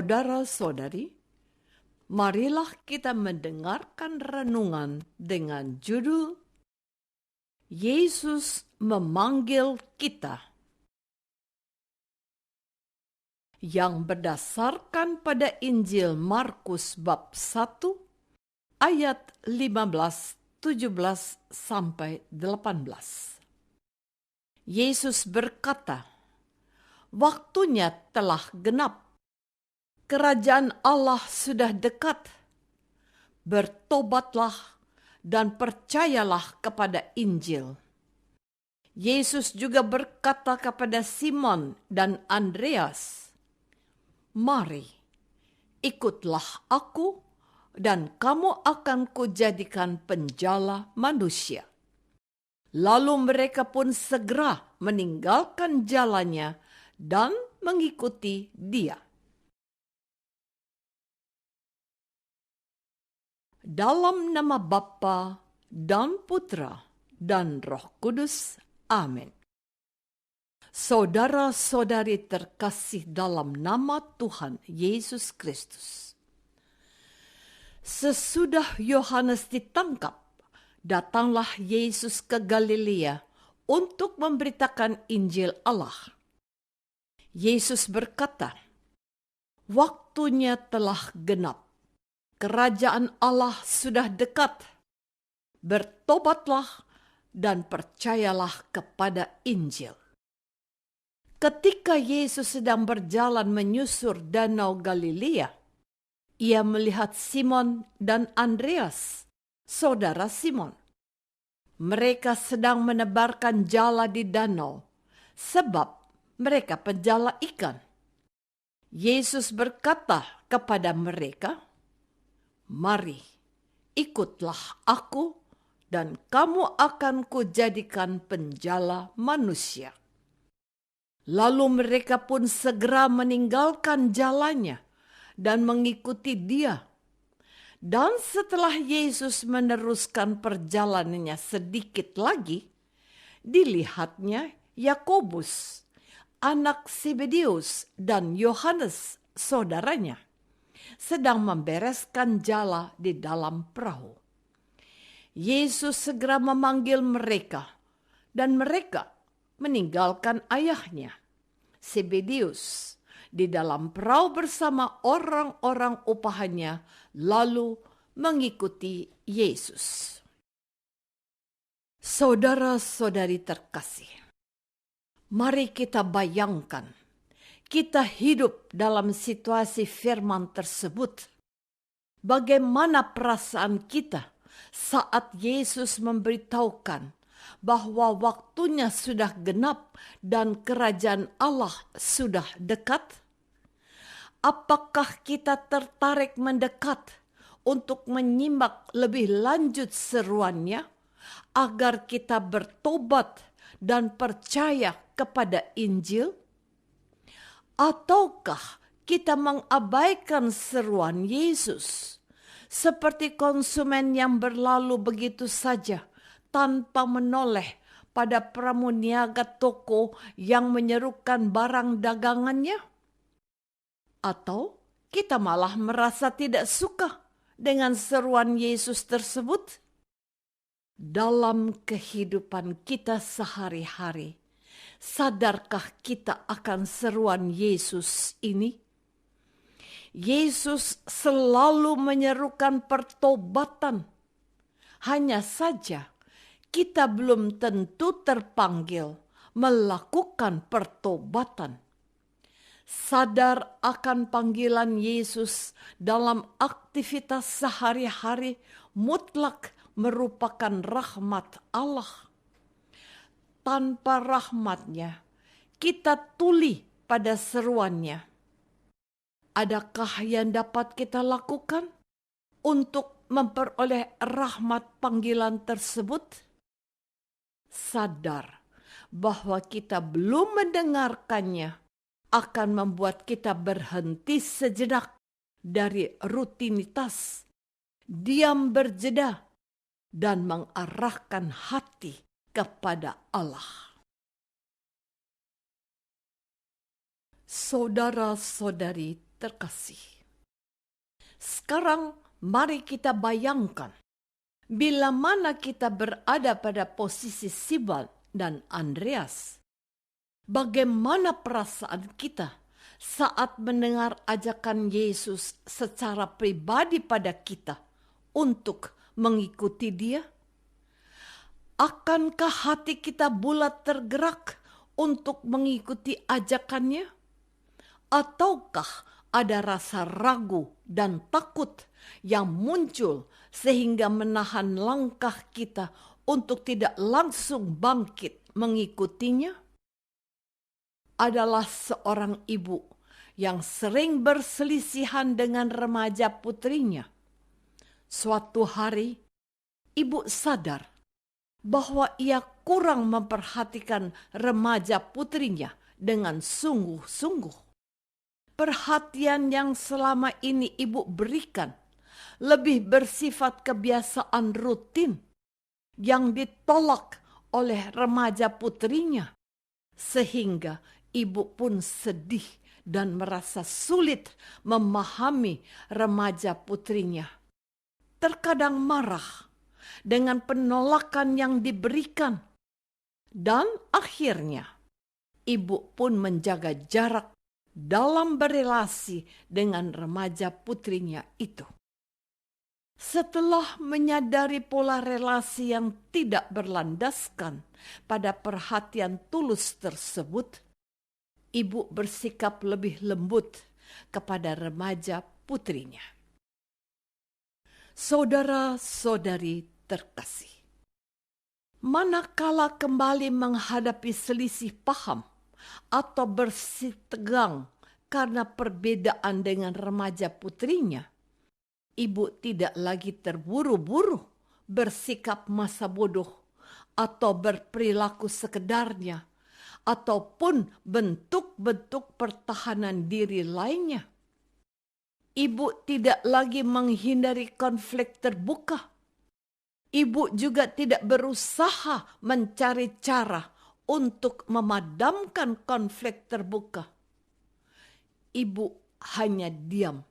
Saudara-saudari, marilah kita mendengarkan renungan dengan judul Yesus memanggil kita, yang berdasarkan pada Injil Markus bab 1 ayat 15, 17 sampai 18. Yesus berkata, "Waktunya telah genap. Kerajaan Allah sudah dekat. Bertobatlah dan percayalah kepada Injil." Yesus juga berkata kepada Simon dan Andreas, "Mari, ikutlah aku dan kamu akan kujadikan penjala manusia." Lalu mereka pun segera meninggalkan jalannya dan mengikuti Dia. Dalam nama Bapa dan Putra dan Roh Kudus. Amin. Saudara-saudari terkasih dalam nama Tuhan Yesus Kristus. Sesudah Yohanes ditangkap, datanglah Yesus ke Galilea untuk memberitakan Injil Allah. Yesus berkata, "Waktunya telah genap. Kerajaan Allah sudah dekat. Bertobatlah dan percayalah kepada Injil." Ketika Yesus sedang berjalan menyusur Danau Galilea, Ia melihat Simon dan Andreas, saudara Simon. Mereka sedang menebarkan jala di danau, sebab mereka penjala ikan. Yesus berkata kepada mereka, "Mari, ikutlah aku, dan kamu akan kujadikan penjala manusia." Lalu mereka pun segera meninggalkan jalannya dan mengikuti Dia. Dan setelah Yesus meneruskan perjalanannya sedikit lagi, dilihatnya Yakobus, anak Zebedeus, dan Yohanes, saudaranya, sedang membereskan jala di dalam perahu. Yesus segera memanggil mereka, dan mereka meninggalkan ayahnya, Zebedeus, di dalam perahu bersama orang-orang upahannya, lalu mengikuti Yesus. Saudara-saudari terkasih, mari kita bayangkan, kita hidup dalam situasi firman tersebut. Bagaimana perasaan kita saat Yesus memberitahukan bahwa waktunya sudah genap dan kerajaan Allah sudah dekat? Apakah kita tertarik mendekat untuk menyimak lebih lanjut seruannya agar kita bertobat dan percaya kepada Injil? Ataukah kita mengabaikan seruan Yesus seperti konsumen yang berlalu begitu saja tanpa menoleh pada pramuniaga toko yang menyerukan barang dagangannya? Atau kita malah merasa tidak suka dengan seruan Yesus tersebut? Dalam kehidupan kita sehari-hari, sadarkah kita akan seruan Yesus ini? Yesus selalu menyerukan pertobatan. Hanya saja kita belum tentu terpanggil melakukan pertobatan. Sadar akan panggilan Yesus dalam aktivitas sehari-hari mutlak merupakan rahmat Allah. Tanpa rahmatnya, kita tuli pada seruannya. Adakah yang dapat kita lakukan untuk memperoleh rahmat panggilan tersebut? Sadar bahwa kita belum mendengarkannya akan membuat kita berhenti sejenak dari rutinitas, diam berjeda, dan mengarahkan hati kepada Allah. Saudara-saudari terkasih, sekarang mari kita bayangkan bila mana kita berada pada posisi Sibal dan Andreas. Bagaimana perasaan kita saat mendengar ajakan Yesus secara pribadi pada kita untuk mengikuti Dia? Akankah hati kita bulat tergerak untuk mengikuti ajakannya? Ataukah ada rasa ragu dan takut yang muncul sehingga menahan langkah kita untuk tidak langsung bangkit mengikutinya? Adalah seorang ibu yang sering berselisihan dengan remaja putrinya. Suatu hari, ibu sadar bahwa ia kurang memperhatikan remaja putrinya dengan sungguh-sungguh. Perhatian yang selama ini ibu berikan lebih bersifat kebiasaan rutin yang ditolak oleh remaja putrinya, sehingga ibu pun sedih dan merasa sulit memahami remaja putrinya. Terkadang marah dengan penolakan yang diberikan, dan akhirnya ibu pun menjaga jarak dalam berelasi dengan remaja putrinya itu. Setelah menyadari pola relasi yang tidak berlandaskan pada perhatian tulus tersebut, ibu bersikap lebih lembut kepada remaja putrinya. Saudara-saudari terkasih, manakala kembali menghadapi selisih paham atau bersitegang karena perbedaan dengan remaja putrinya, ibu tidak lagi terburu-buru bersikap masa bodoh atau berperilaku sekedarnya, ataupun bentuk-bentuk pertahanan diri lainnya. Ibu tidak lagi menghindari konflik terbuka. Ibu juga tidak berusaha mencari cara untuk memadamkan konflik terbuka. Ibu hanya diam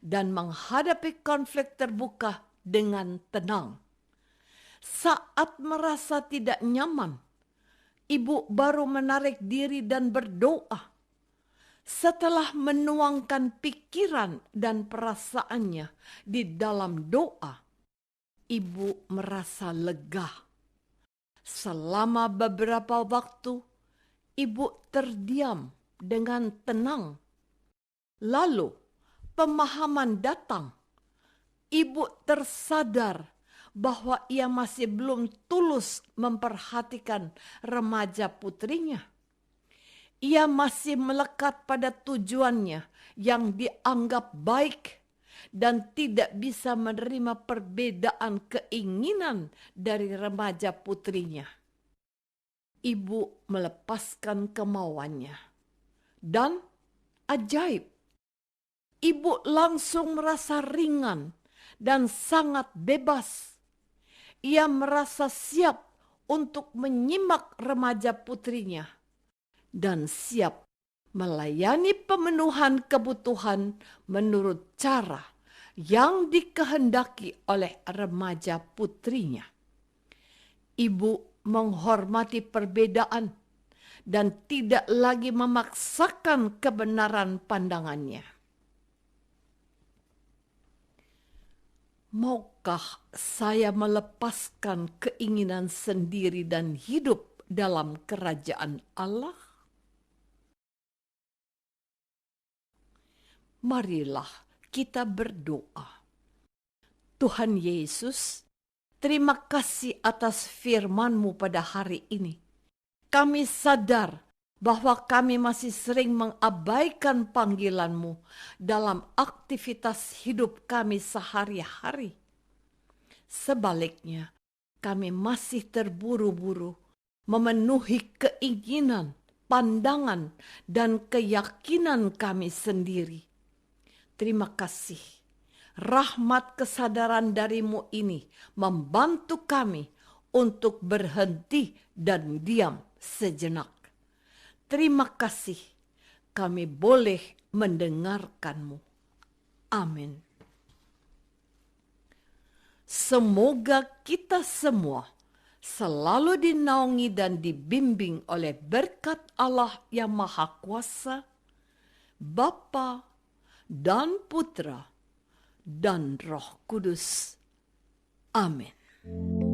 dan menghadapi konflik terbuka dengan tenang. Saat merasa tidak nyaman, ibu baru menarik diri dan berdoa. Setelah menuangkan pikiran dan perasaannya di dalam doa, ibu merasa lega. Selama beberapa waktu, ibu terdiam dengan tenang. Lalu, pemahaman datang. Ibu tersadar bahwa ia masih belum tulus memperhatikan remaja putrinya. Ia masih melekat pada tujuannya yang dianggap baik dan tidak bisa menerima perbedaan keinginan dari remaja putrinya. Ibu melepaskan kemauannya. Dan ajaib, ibu langsung merasa ringan dan sangat bebas. Ia merasa siap untuk menyimak remaja putrinya dan siap melayani pemenuhan kebutuhan menurut cara yang dikehendaki oleh remaja putrinya. Ibu menghormati perbedaan dan tidak lagi memaksakan kebenaran pandangannya. Maukah saya melepaskan keinginan sendiri dan hidup dalam kerajaan Allah? Marilah kita berdoa. Tuhan Yesus, terima kasih atas firman-Mu pada hari ini. Kami sadar bahwa kami masih sering mengabaikan panggilan-Mu dalam aktivitas hidup kami sehari-hari. Sebaliknya, kami masih terburu-buru memenuhi keinginan, pandangan, dan keyakinan kami sendiri. Terima kasih. Rahmat kesadaran dari-Mu ini membantu kami untuk berhenti dan diam sejenak. Terima kasih kami boleh mendengarkanmu. Amin. Semoga kita semua selalu dinaungi dan dibimbing oleh berkat Allah yang Maha Kuasa, Bapa dan Putra dan Roh Kudus. Amin.